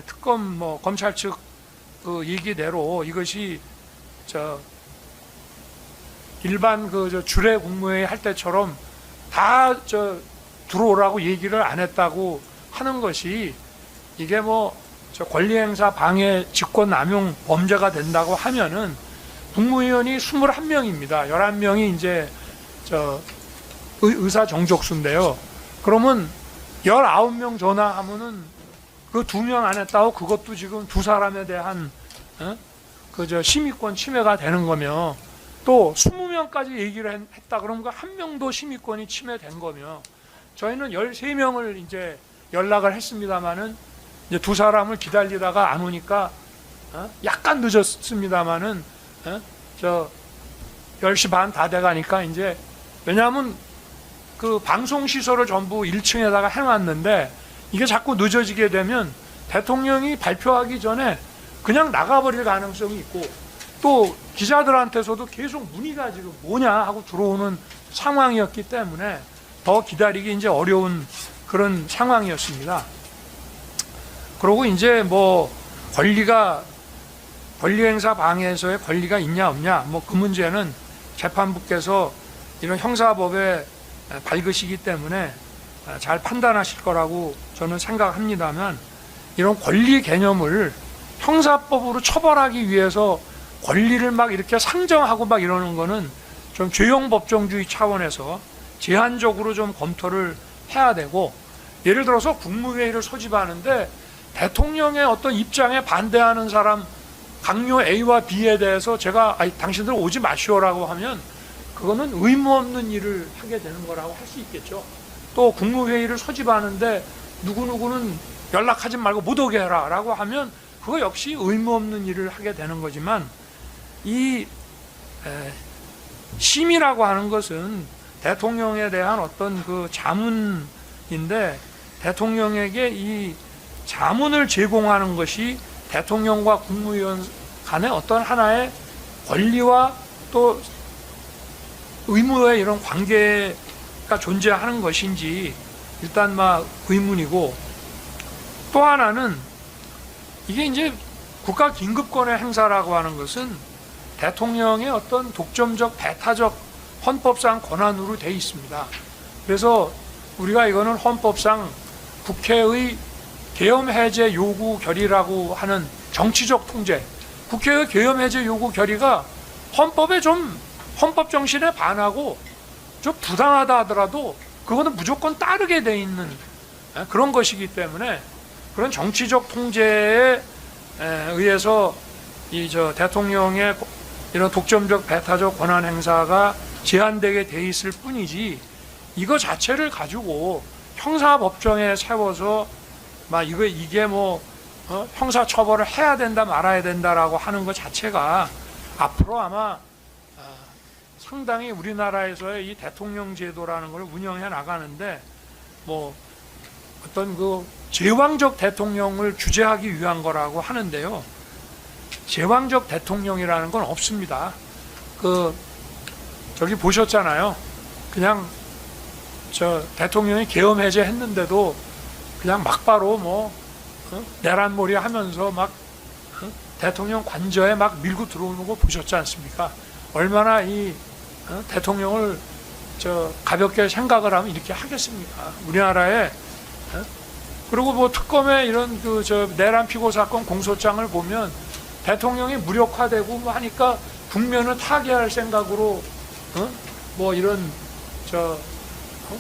특검 검찰 측 그 얘기대로 이것이 일반 주례 국무회의 할 때처럼 다 들어오라고 얘기를 안 했다고 하는 것이 이게 권리행사 방해 직권남용 범죄가 된다고 하면은 국무위원이 21명입니다. 11명이 이제 의사 정족수인데요. 그러면 19명 전화하면은 그 2명 안 했다고 그것도 지금 2사람에 대한 심의권 침해가 되는 거며, 또 20명까지 얘기를 했다 그러면 그 1명도 심의권이 침해된 거며, 저희는 13명을 이제 연락을 했습니다마는 이제 2사람을 기다리다가 안 오니까 약간 늦었습니다마는 10시 반 다 돼가니까 이제, 왜냐하면 그 방송 시설을 전부 1층에다가 해놨는데 이게 자꾸 늦어지게 되면 대통령이 발표하기 전에 그냥 나가버릴 가능성이 있고, 또 기자들한테서도 계속 문의가 지금 뭐냐 하고 들어오는 상황이었기 때문에 더 기다리기 이제 어려운 그런 상황이었습니다. 그리고 이제 권리행사 방해에서의 권리가 있냐 없냐, 그 문제는 재판부께서 이런 형사법에 밝으시기 때문에 잘 판단하실 거라고 저는 생각합니다만, 이런 권리 개념을 형사법으로 처벌하기 위해서 권리를 막 이렇게 상정하고 막 이러는 거는 좀 죄형 법정주의 차원에서 제한적으로 좀 검토를 해야 되고, 예를 들어서 국무회의를 소집하는데 대통령의 어떤 입장에 반대하는 사람 강요 A와 B에 대해서 제가 당신들 오지 마시오라고 하면 그거는 의무 없는 일을 하게 되는 거라고 할 수 있겠죠. 또 국무회의를 소집하는데 누구누구는 연락하지 말고 못 오게 해라 라고 하면 그거 역시 의무 없는 일을 하게 되는 거지만, 이 심의라고 하는 것은 대통령에 대한 어떤 그 자문인데, 대통령에게 이 자문을 제공하는 것이 대통령과 국무위원 간의 어떤 하나의 권리와 또 의무의 이런 관계가 존재하는 것인지 일단 의문이고, 또 하나는 이게 이제 국가 긴급권의 행사라고 하는 것은 대통령의 어떤 독점적 배타적 헌법상 권한으로 되어 있습니다. 그래서 우리가 이거는 헌법상 국회의 계엄 해제 요구 결의라고 하는 정치적 통제, 국회의 계엄 해제 요구 결의가 헌법 정신에 반하고 좀 부당하다 하더라도 그거는 무조건 따르게 돼 있는 그런 것이기 때문에, 그런 정치적 통제에 의해서 대통령의 이런 독점적 배타적 권한 행사가 제한되게 돼 있을 뿐이지, 이거 자체를 가지고 형사법정에 세워서 이게 형사 처벌을 해야 된다 말아야 된다라고 하는 것 자체가 앞으로 아마 상당히 우리나라에서의 이 대통령 제도라는 걸 운영해 나가는데 어떤 제왕적 대통령을 규제하기 위한 거라고 하는데요. 제왕적 대통령이라는 건 없습니다. 저기 보셨잖아요. 그냥 대통령이 계엄 해제했는데도 그냥 막바로 내란몰이 하면서 대통령 관저에 밀고 들어오는 거 보셨지 않습니까? 얼마나 이 대통령을 가볍게 생각을 하면 이렇게 하겠습니까? 우리나라에. 그리고 특검의 이런 내란 피고 사건 공소장을 보면 대통령이 무력화되고 하니까 국면을 타개할 생각으로 이런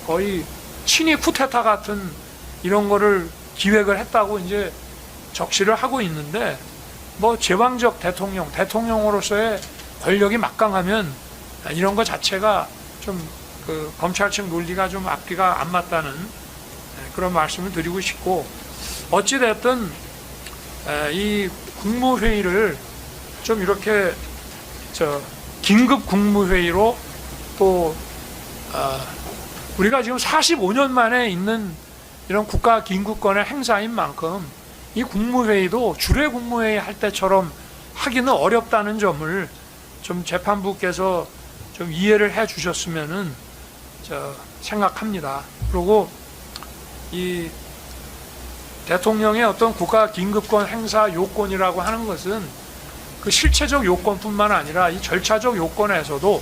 거의 친위 쿠데타 같은 이런 거를 기획을 했다고 이제 적시를 하고 있는데, 제왕적 대통령으로서의 권력이 막강하면 이런 것 자체가 좀 검찰 측 논리가 좀 앞뒤가 안 맞다는 그런 말씀을 드리고 싶고, 어찌됐든 이 국무회의를 좀 이렇게 긴급 국무회의로, 또 우리가 지금 45년 만에 있는 이런 국가 긴급권의 행사인 만큼 이 국무회의도 주례 국무회의 할 때처럼 하기는 어렵다는 점을 좀 재판부께서 좀 이해를 해 주셨으면은 생각합니다. 그리고 이 대통령의 어떤 국가 긴급권 행사 요건이라고 하는 것은 그 실체적 요건뿐만 아니라 이 절차적 요건에서도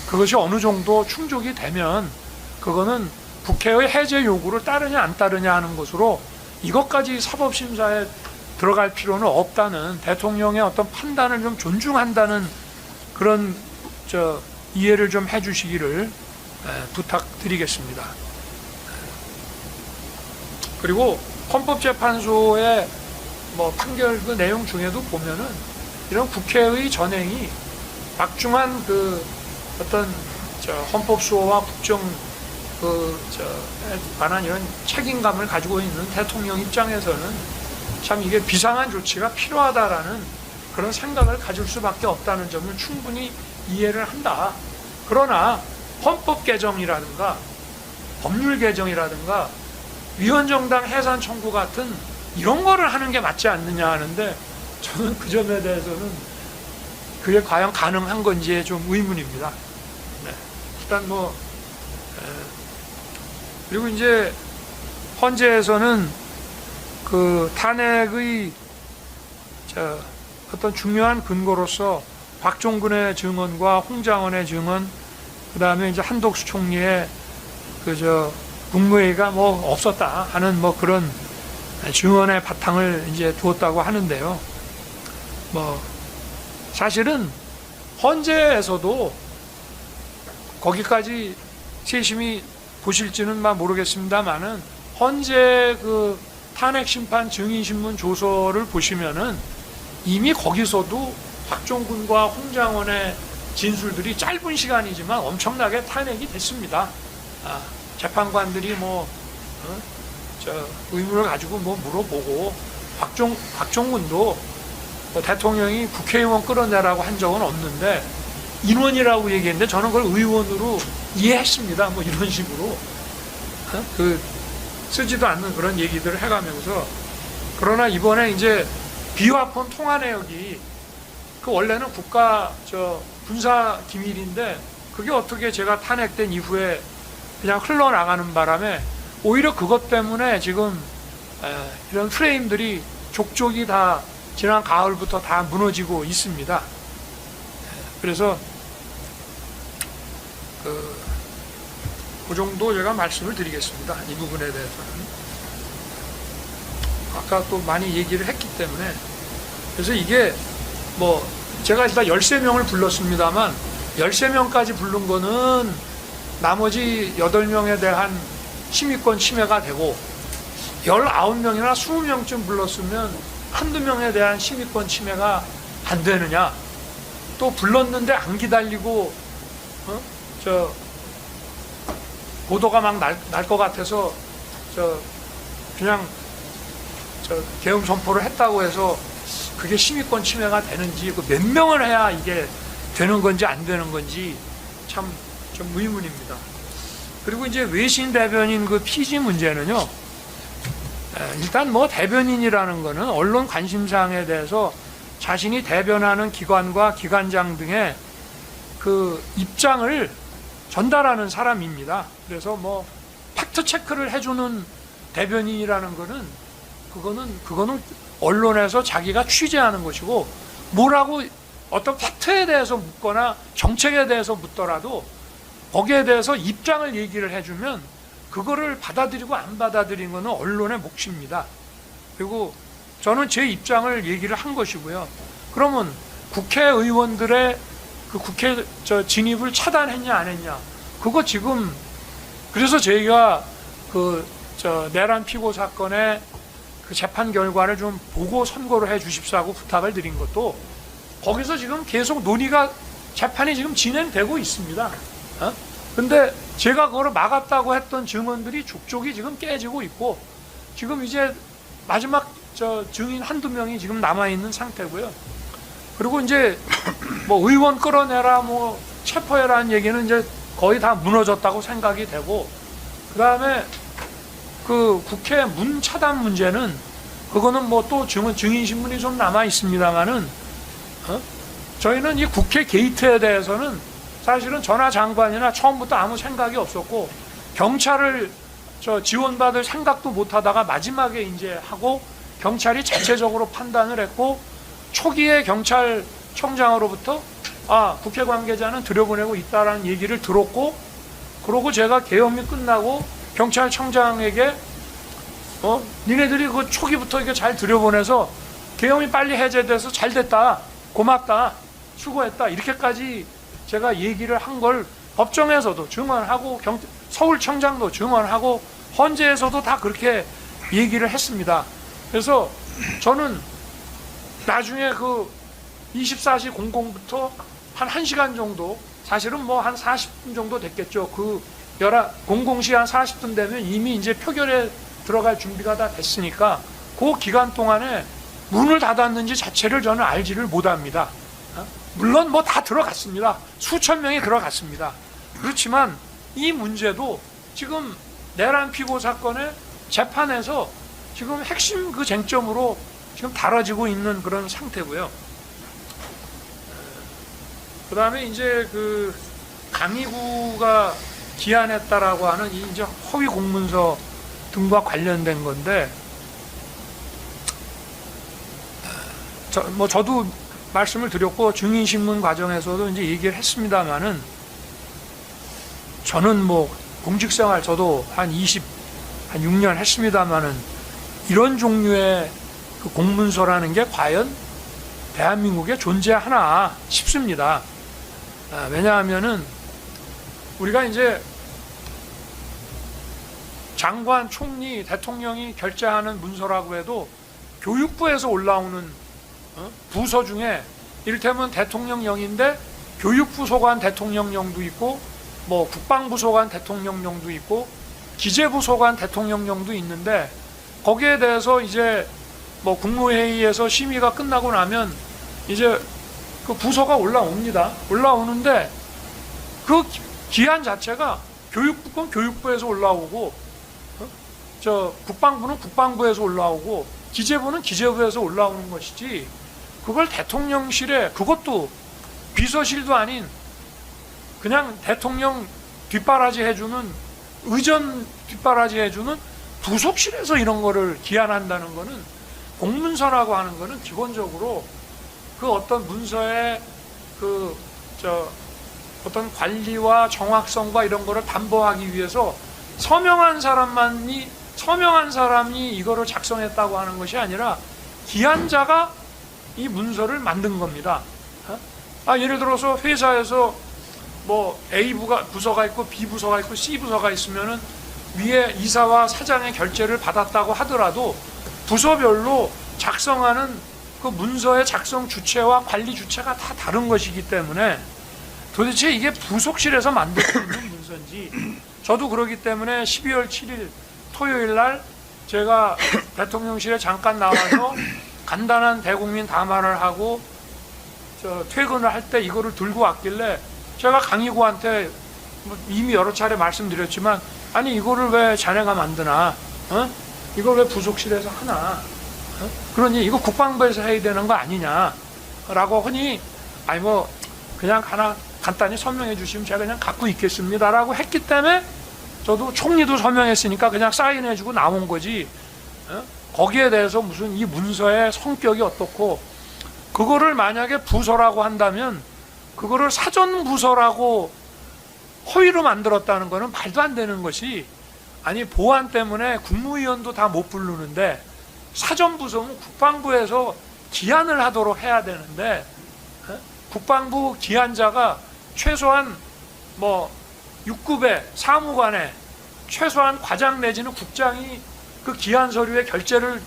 그것이 어느 정도 충족이 되면 그거는 국회의 해제 요구를 따르냐 안 따르냐 하는 것으로 이것까지 사법심사에 들어갈 필요는 없다는, 대통령의 어떤 판단을 좀 존중한다는 그런 이해를 좀 해주시기를 부탁드리겠습니다. 그리고 헌법재판소의 뭐 판결 그 내용 중에도 보면은 이런 국회의 전행이 막중한 그 어떤 헌법수호와 국정 관한 이런 책임감을 가지고 있는 대통령 입장에서는 참 이게 비상한 조치가 필요하다라는 그런 생각을 가질 수밖에 없다는 점을 충분히 이해를 한다. 그러나 헌법 개정이라든가 법률 개정이라든가 위헌정당 해산 청구 같은 이런 거를 하는 게 맞지 않느냐 하는데, 저는 그 점에 대해서는 그게 과연 가능한 건지에 좀 의문입니다. 네. 일단 그리고 이제 헌재에서는 그 탄핵의 어떤 중요한 근거로서 박종근의 증언과 홍장원의 증언, 그 다음에 이제 한독수 총리의 국무회의가 뭐 없었다 하는 뭐 그런 증언의 바탕을 이제 두었다고 하는데요. 뭐 사실은 헌재에서도 거기까지 세심히 보실지는 모르겠습니다만은 헌재 그 탄핵 심판 증인 신문 조서를 보시면은 이미 거기서도 박종근과 홍장원의 진술들이 짧은 시간이지만 엄청나게 탄핵이 됐습니다. 재판관들이 의문을 가지고 물어보고, 박종근도 대통령이 국회의원 끌어내라고 한 적은 없는데 인원이라고 얘기했는데 저는 그걸 의원으로 이해했습니다. 뭐 이런 식으로 쓰지도 않는 그런 얘기들을 해가면서. 그러나 이번에 이제 비화폰 통화 내역이 그 원래는 국가 군사 기밀인데 그게 어떻게 제가 탄핵된 이후에 그냥 흘러나가는 바람에 오히려 그것 때문에 지금 이런 프레임들이 족족이 다 지난 가을부터 다 무너지고 있습니다. 그래서 그 정도 제가 말씀을 드리겠습니다. 이 부분에 대해서는 아까 또 많이 얘기를 했기 때문에. 그래서 이게 뭐 제가 일단 13명을 불렀습니다만 13명까지 부른 거는 나머지 8명에 대한 심의권 침해가 되고, 19명이나 20명쯤 불렀으면 한두 명에 대한 심의권 침해가 안 되느냐. 또 불렀는데 안 기다리고 보도가 막 날 것 같아서 그냥 계엄 선포를 했다고 해서 그게 심의권 침해가 되는지, 그 몇 명을 해야 이게 되는 건지 안 되는 건지 참 좀 의문입니다. 그리고 이제 외신 대변인 그 피지 문제는요, 일단 뭐 대변인이라는 거는 언론 관심사항에 대해서 자신이 대변하는 기관과 기관장 등의 그 입장을 전달하는 사람입니다. 그래서 뭐 팩트 체크를 해주는 대변인이라는 거는 그거는 언론에서 자기가 취재하는 것이고, 뭐라고 어떤 팩트에 대해서 묻거나 정책에 대해서 묻더라도 거기에 대해서 입장을 얘기를 해주면 그거를 받아들이고 안 받아들이는 것은 언론의 몫입니다. 그리고 저는 제 입장을 얘기를 한 것이고요. 그러면 국회의원들의 그 국회 진입을 차단했냐 안 했냐, 그거 지금, 그래서 저희가 내란 피고 사건의 그 재판 결과를 좀 보고 선고를 해 주십사고 부탁을 드린 것도 거기서 지금 계속 논의가, 재판이 지금 진행되고 있습니다. 근데 제가 그걸 막았다고 했던 증언들이 족족이 지금 깨지고 있고, 지금 이제 마지막 증인 한두 명이 지금 남아있는 상태고요. 그리고 이제 뭐 의원 끌어내라, 뭐 체포해라는 얘기는 이제 거의 다 무너졌다고 생각이 되고, 그 다음에 그 국회 문 차단 문제는 그거는 뭐 또 증인 신문이 좀 남아 있습니다만은 저희는 이 국회 게이트에 대해서는 사실은 전하 장관이나 처음부터 아무 생각이 없었고, 경찰을 저 지원받을 생각도 못 하다가 마지막에 이제 하고 경찰이 자체적으로 판단을 했고 초기에 경찰청장으로부터 국회 관계자는 들여보내고 있다라는 얘기를 들었고 그러고 제가 계엄이 끝나고 경찰청장에게 니네들이 그 초기부터 이게 잘 들여보내서 계엄이 빨리 해제돼서 잘 됐다. 고맙다. 수고했다. 이렇게까지 제가 얘기를 한 걸 법정에서도 증언하고 서울청장도 증언하고 헌재에서도 다 그렇게 얘기를 했습니다. 그래서 저는 나중에 그 24시 00부터 한 1시간 정도 사실은 뭐 한 40분 정도 됐겠죠. 그 00시 한 40분 되면 이미 이제 표결에 들어갈 준비가 다 됐으니까 그 기간 동안에 문을 닫았는지 자체를 저는 알지를 못합니다. 물론 뭐 다 들어갔습니다. 수천 명이 들어갔습니다. 그렇지만 이 문제도 지금 내란 피고 사건의 재판에서 지금 핵심 그 쟁점으로 지금 다뤄지고 있는 그런 상태고요. 그 다음에 이제 그 강의구가 기한했다라고 하는 이 이제 허위 공문서 등과 관련된 건데, 저도 말씀을 드렸고 증인신문 과정에서도 이제 얘기를 했습니다만은 저는 뭐 공직생활 저도 한 6년 했습니다만은 이런 종류의 그 공문서라는 게 과연 대한민국에 존재하나 싶습니다. 왜냐하면은 우리가 이제 장관, 총리, 대통령이 결재하는 문서라고 해도 교육부에서 올라오는 부서 중에 이를테면 대통령령인데 교육부 소관 대통령령도 있고 뭐 국방부 소관 대통령령도 있고 기재부 소관 대통령령도 있는데 거기에 대해서 이제 뭐 국무회의에서 심의가 끝나고 나면 이제 그 부서가 올라옵니다. 올라오는데 그 기한 자체가 교육부 건 교육부에서 올라오고 저 국방부는 국방부에서 올라오고 기재부는 기재부에서 올라오는 것이지 그걸 대통령실에 그것도 비서실도 아닌 그냥 대통령 뒷바라지 해주는 의전 뒷바라지 해주는 부속실에서 이런 거를 기한한다는 거는 공문서라고 하는 거는 기본적으로 그 어떤 문서의 그 어떤 관리와 정확성과 이런 거를 담보하기 위해서 서명한 사람이 이거를 작성했다고 하는 것이 아니라 기한자가 이 문서를 만든 겁니다. 예를 들어서 회사에서 뭐 A 부서가 있고 B 부서가 있고 C 부서가 있으면은 위에 이사와 사장의 결재를 받았다고 하더라도 부서별로 작성하는 그 문서의 작성 주체와 관리 주체가 다 다른 것이기 때문에 도대체 이게 부속실에서 만들고 있는 문서인지 저도 그러기 때문에 12월 7일 토요일 날 제가 대통령실에 잠깐 나와서 간단한 대국민 담화를 하고 퇴근을 할 때 이거를 들고 왔길래 제가 강의구한테 이미 여러 차례 말씀드렸지만 아니 이거를 왜 자네가 만드나? 이걸 왜 부속실에서 하나? 그러니 이거 국방부에서 해야 되는 거 아니냐? 라고 하니 아니 뭐 그냥 하나 간단히 설명해 주시면 제가 그냥 갖고 있겠습니다 라고 했기 때문에 저도 총리도 서명했으니까 그냥 사인해 주고 나온 거지 거기에 대해서 무슨 이 문서의 성격이 어떻고 그거를 만약에 부서라고 한다면 그거를 사전부서라고 허위로 만들었다는 거는 말도 안 되는 것이 아니 보안 때문에 국무위원도 다 못 부르는데 사전부서는 국방부에서 기한을 하도록 해야 되는데 국방부 기한자가 최소한 뭐 6급의 사무관에 최소한 과장 내지는 국장이 그 기한 서류의 결재를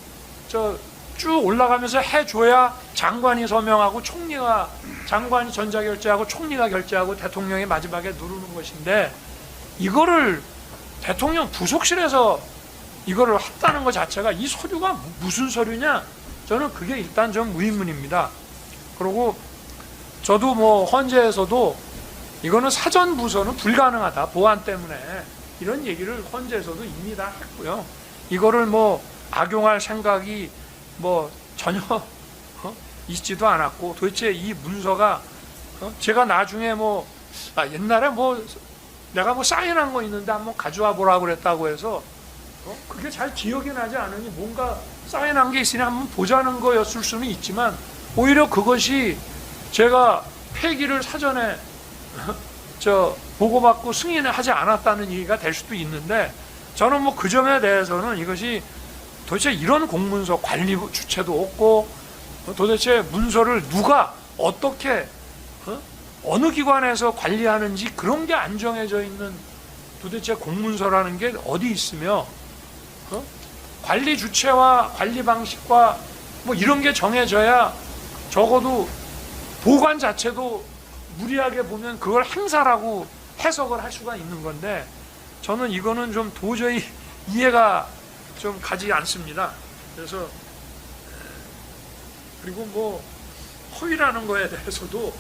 쭉 올라가면서 해줘야 장관이 서명하고 장관이 전자결재하고 총리가 결재하고 대통령이 마지막에 누르는 것인데 이거를 대통령 부속실에서 이거를 했다는 것 자체가 이 서류가 무슨 서류냐 저는 그게 일단 좀 의문입니다. 그리고 저도 뭐 헌재에서도 이거는 사전 부서는 불가능하다 보안 때문에 이런 얘기를 헌재에서도 이미 다 했고요. 이거를 뭐 악용할 생각이 뭐 전혀 있지도 않았고 도대체 이 문서가 제가 나중에 뭐 옛날에 뭐 내가 뭐 사인한 거 있는데 한번 가져와 보라고 그랬다고 해서 그게 잘 기억이 나지 않으니 뭔가 쌓여난 게 있으니 한번 보자는 거였을 수는 있지만 오히려 그것이 제가 폐기를 사전에 보고받고 승인을 하지 않았다는 얘기가 될 수도 있는데 저는 뭐 그 점에 대해서는 이것이 도대체 이런 공문서 관리 주체도 없고 도대체 문서를 누가 어떻게 어느 기관에서 관리하는지 그런 게 안 정해져 있는 도대체 공문서라는 게 어디 있으며 관리 주체와 관리 방식과 뭐 이런 게 정해져야 적어도 보관 자체도 무리하게 보면 그걸 행사라고 해석을 할 수가 있는 건데 저는 이거는 좀 도저히 이해가 좀 가지 않습니다. 그래서 그리고 뭐 허위라는 거에 대해서도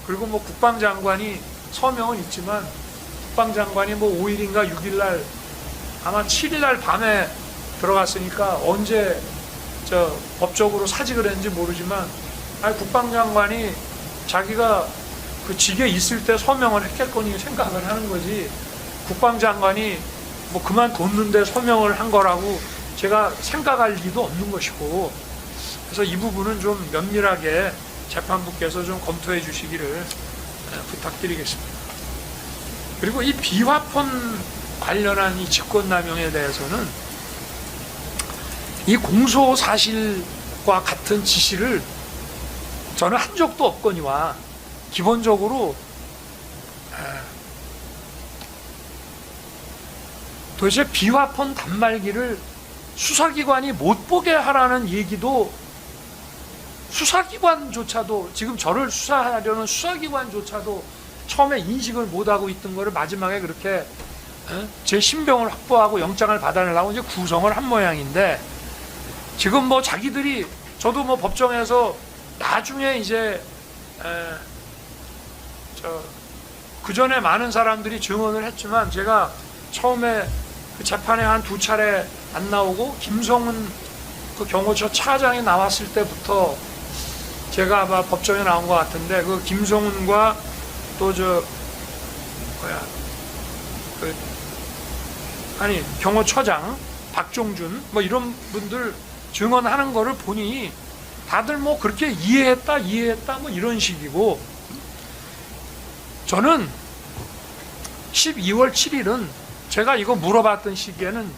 그리고 뭐 국방장관이 서명은 있지만 국방장관이 뭐 5일인가 6일날 아마 7일날 밤에 들어갔으니까 언제 법적으로 사직을 했는지 모르지만 국방장관이 자기가 그 직에 있을 때 서명을 했겠거니 생각을 하는 거지 국방장관이 뭐 그만뒀는데 서명을 한 거라고 제가 생각할 리도 없는 것이고 그래서 이 부분은 좀 면밀하게 재판부께서 좀 검토해 주시기를 부탁드리겠습니다. 그리고 이 비화폰 관련한 이 직권남용에 대해서는 이 공소 사실과 같은 지시를 저는 한 적도 없거니와 기본적으로 도대체 비화폰 단말기를 수사기관이 못 보게 하라는 얘기도 수사기관조차도 지금 저를 수사하려는 수사기관조차도 처음에 인식을 못하고 있던 거를 마지막에 그렇게 제 신병을 확보하고 영장을 받아내려고 이제 구성을 한 모양인데 지금 뭐 자기들이 저도 뭐 법정에서 나중에 이제 그 전에 많은 사람들이 증언을 했지만 제가 처음에 그 재판에 한 2차례 안 나오고 김성훈 그 경호처 차장이 나왔을 때부터 제가 아마 법정에 나온 것 같은데 그 김성훈과 또 경호처장 박종준 뭐 이런 분들 증언하는 거를 보니 다들 뭐 그렇게 이해했다 뭐 이런 식이고 저는 12월 7일은 제가 이거 물어봤던 시기에는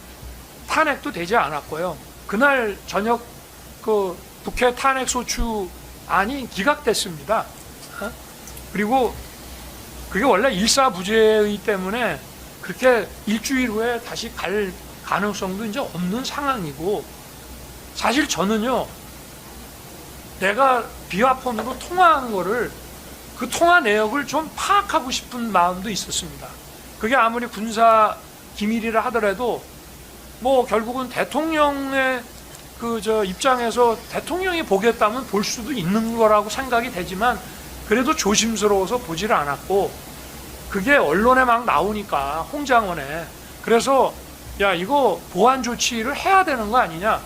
탄핵도 되지 않았고요. 그날 저녁 그 국회 탄핵소추안이 기각됐습니다. 그리고 그게 원래 일사부재의 때문에 그렇게 일주일 후에 다시 갈 가능성도 이제 없는 상황이고 사실 저는요 내가 비화폰으로 통화한 거를 그 통화 내역을 좀 파악하고 싶은 마음도 있었습니다. 그게 아무리 군사 기밀이라 하더라도 뭐 결국은 대통령의 입장에서 대통령이 보겠다면 볼 수도 있는 거라고 생각이 되지만 그래도 조심스러워서 보지를 않았고 그게 언론에 막 나오니까 홍장원에 그래서 야 이거 보안 조치를 해야 되는 거 아니냐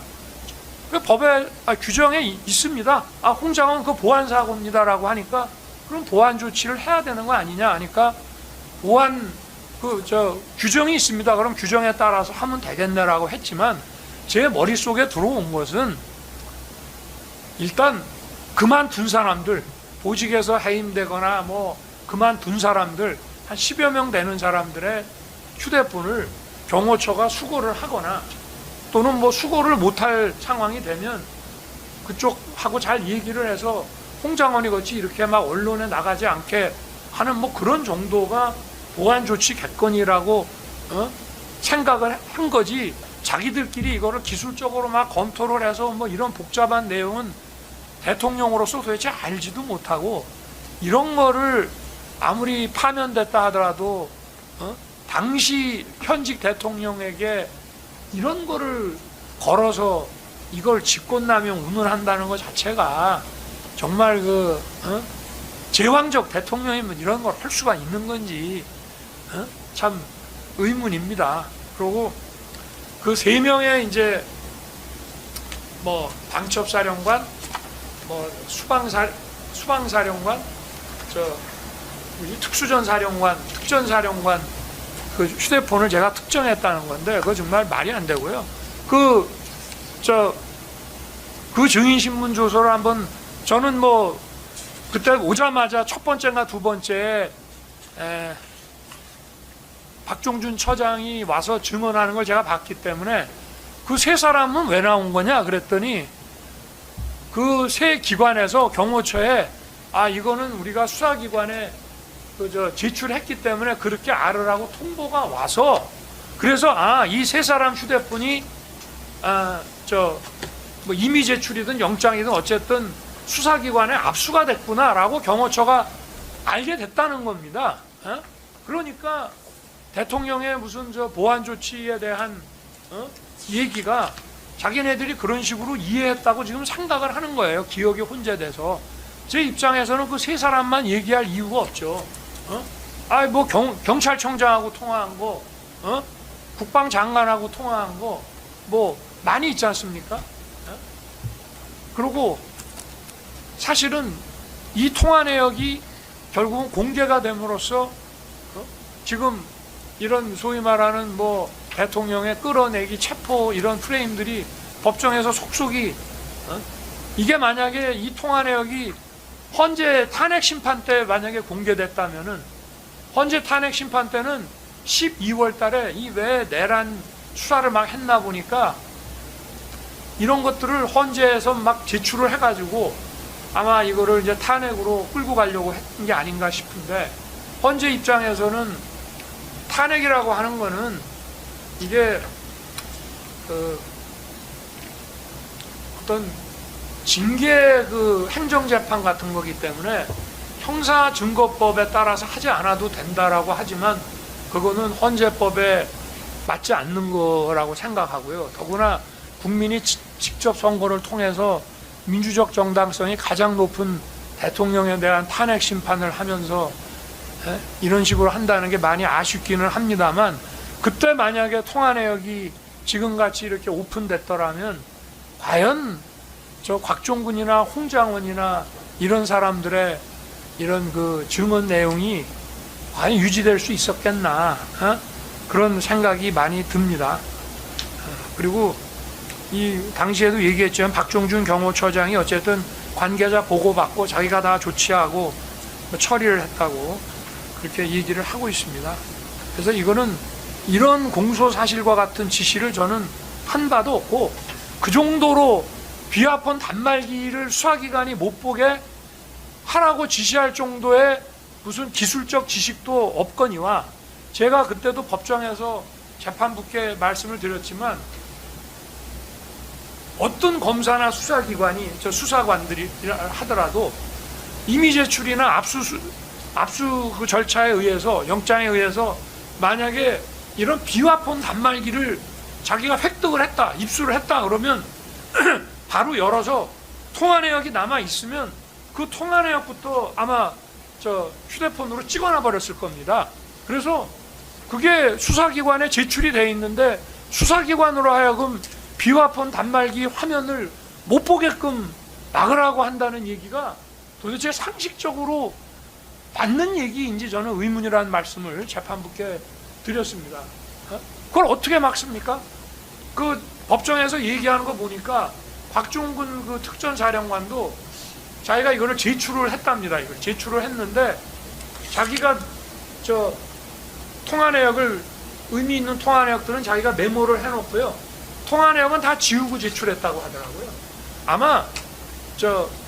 그 법에 규정에 있습니다. 홍장원 그 보안 사고입니다라고 하니까 그럼 보안 조치를 해야 되는 거 아니냐 하니까 보안 규정이 있습니다. 그럼 규정에 따라서 하면 되겠네라고 했지만 제 머릿속에 들어온 것은 일단 그만둔 사람들 보직에서 해임되거나 뭐 그만둔 사람들 한 10여 명 되는 사람들의 휴대폰을 경호처가 수거를 하거나 또는 뭐 수거를 못할 상황이 되면 그쪽하고 잘 얘기를 해서 홍장원이 같이 이렇게 막 언론에 나가지 않게 하는 뭐 그런 정도가 보안 조치 객건이라고 생각을 한 거지 자기들끼리 이거를 기술적으로 막 검토를 해서 뭐 이런 복잡한 내용은 대통령으로서 도대체 알지도 못하고 이런 거를 아무리 파면됐다 하더라도 당시 현직 대통령에게 이런 거를 걸어서 이걸 직권남용 운운한다는 것 자체가 정말 제왕적 대통령이면 이런 걸 할 수가 있는 건지 참 의문입니다. 그리고 그 3명의 이제 뭐 방첩사령관, 뭐 수방사령관, 특수전사령관, 특전사령관 그 휴대폰을 제가 특정했다는 건데 그거 정말 말이 안 되고요. 그 증인신문 조서를 한번 저는 뭐 그때 오자마자 첫 번째나 두 번째 박종준 처장이 와서 증언하는 걸 제가 봤기 때문에 그 세 사람은 왜 나온 거냐 그랬더니 그 세 기관에서 경호처에 이거는 우리가 수사기관에 제출했기 때문에 그렇게 알으라고 통보가 와서 그래서 이 세 사람 휴대폰이 뭐 이미 제출이든 영장이든 어쨌든 수사기관에 압수가 됐구나라고 경호처가 알게 됐다는 겁니다. 그러니까 대통령의 무슨 보안 조치에 대한 얘기가 자기네들이 그런 식으로 이해했다고 지금 생각을 하는 거예요. 기억이 혼재돼서. 제 입장에서는 그 세 사람만 얘기할 이유가 없죠. 뭐 경찰청장하고 통화한 거, 국방장관하고 통화한 거, 뭐 많이 있지 않습니까? 그리고 사실은 이 통화 내역이 결국은 공개가 됨으로써 지금 이런 소위 말하는 뭐 대통령의 끌어내기, 체포 이런 프레임들이 법정에서 속속이 이게 만약에 이 통화 내역이 헌재 탄핵 심판 때 만약에 공개됐다면은 헌재 탄핵 심판 때는 12월 달에 이 왜 내란 수사를 막 했나 보니까 이런 것들을 헌재에서 막 제출을 해가지고 아마 이거를 이제 탄핵으로 끌고 가려고 했던 게 아닌가 싶은데 헌재 입장에서는 탄핵이라고 하는 거는 이게 어떤 징계 행정재판 같은 거기 때문에 형사증거법에 따라서 하지 않아도 된다라고 하지만 그거는 헌재법에 맞지 않는 거라고 생각하고요. 더구나 국민이 직접 선거를 통해서 민주적 정당성이 가장 높은 대통령에 대한 탄핵 심판을 하면서 이런 식으로 한다는 게 많이 아쉽기는 합니다만 그때 만약에 통화 내역이 지금같이 이렇게 오픈됐더라면 과연 저 곽종근이나 홍장원이나 이런 사람들의 이런 그 증언 내용이 과연 유지될 수 있었겠나 그런 생각이 많이 듭니다. 그리고 이 당시에도 얘기했지만 박종준 경호처장이 어쨌든 관계자 보고받고 자기가 다 조치하고 처리를 했다고 그렇게 얘기를 하고 있습니다. 그래서 이거는 이런 공소 사실과 같은 지시를 저는 한 바도 없고 그 정도로 비아폰 단말기를 수사기관이 못 보게 하라고 지시할 정도의 무슨 기술적 지식도 없거니와 제가 그때도 법정에서 재판부께 말씀을 드렸지만 어떤 검사나 수사기관이 수사관들이 하더라도 임의 제출이나 압수 그 절차에 의해서 영장에 의해서 만약에 이런 비화폰 단말기를 자기가 획득을 했다, 입수를 했다 그러면 바로 열어서 통화 내역이 남아 있으면 그 통화 내역부터 아마 휴대폰으로 찍어놔 버렸을 겁니다. 그래서 그게 수사기관에 제출이 돼 있는데 수사기관으로 하여금 비화폰 단말기 화면을 못 보게끔 막으라고 한다는 얘기가 도대체 상식적으로 맞는 얘기인지 저는 의문이라는 말씀을 재판부께 드렸습니다. 그걸 어떻게 막습니까? 그 법정에서 얘기하는 거 보니까 곽종근 그 특전사령관도 자기가 이거를 제출을 했답니다. 이걸 제출을 했는데 자기가 통화 내역을 의미 있는 통화 내역들은 자기가 메모를 해놓고요. 통화 내역은 다 지우고 제출했다고 하더라고요. 아마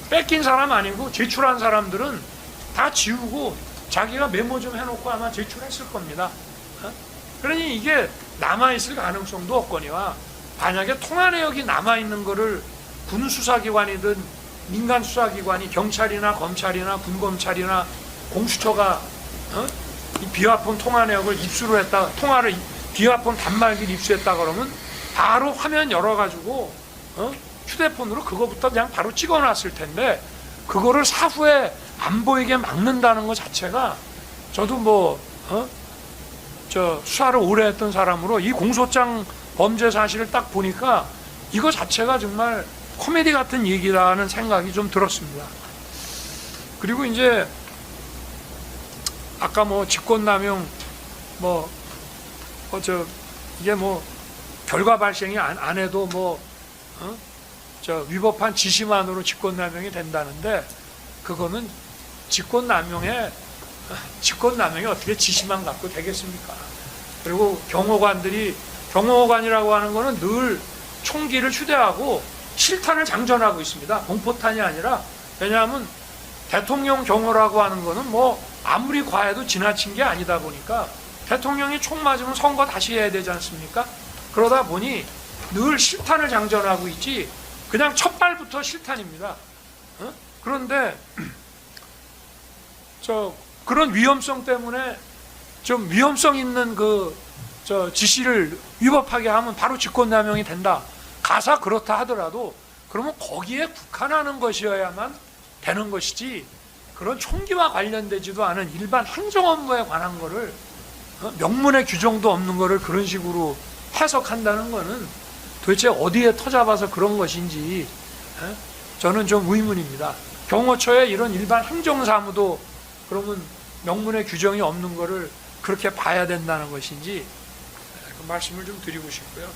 뺏긴 사람 아니고 제출한 사람들은 다 지우고 자기가 메모 좀 해놓고 아마 제출했을 겁니다. 그러니 이게 남아있을 가능성도 없거니와 만약에 통화 내역이 남아있는 거를 군수사기관이든 민간수사기관이 경찰이나 검찰이나 군검찰이나 공수처가 이 비화폰 통화 내역을 입수를 했다, 비화폰 단말기를 입수했다 그러면 바로 화면 열어가지고 휴대폰으로 그거부터 그냥 바로 찍어놨을 텐데 그거를 사후에 안 보이게 막는다는 것 자체가 저도 수사를 오래 했던 사람으로 이 공소장 범죄 사실을 딱 보니까 이거 자체가 정말 코미디 같은 얘기라는 생각이 좀 들었습니다. 그리고 이제 아까 직권남용 이게 뭐 결과 발생이 안 해도 위법한 지시만으로 직권남용이 된다는데, 그거는 직권남용이 어떻게 지시만 갖고 되겠습니까? 그리고 경호관이라고 하는 거는 늘 총기를 휴대하고 실탄을 장전하고 있습니다. 공포탄이 아니라. 왜냐하면 대통령 경호라고 하는 거는 뭐 아무리 과해도 지나친 게 아니다 보니까, 대통령이 총 맞으면 선거 다시 해야 되지 않습니까? 그러다 보니 늘 실탄을 장전하고 있지, 그냥 첫 발부터 실탄입니다. 그런데 그런 위험성 때문에 좀 위험성 있는 지시를 위법하게 하면 바로 직권남용이 된다. 가사 그렇다 하더라도 그러면 거기에 국한하는 것이어야만 되는 것이지, 그런 총기와 관련되지도 않은 일반 행정 업무에 관한 거를 명문의 규정도 없는 거를 그런 식으로 해석한다는 거는 도대체 어디에 터잡아서 그런 것인지 저는 좀 의문입니다. 경호처의 이런 일반 행정사무도 그러면 명문의 규정이 없는 거를 그렇게 봐야 된다는 것인지, 그 말씀을 좀 드리고 싶고요.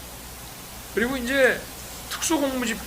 그리고 이제 특수공무집행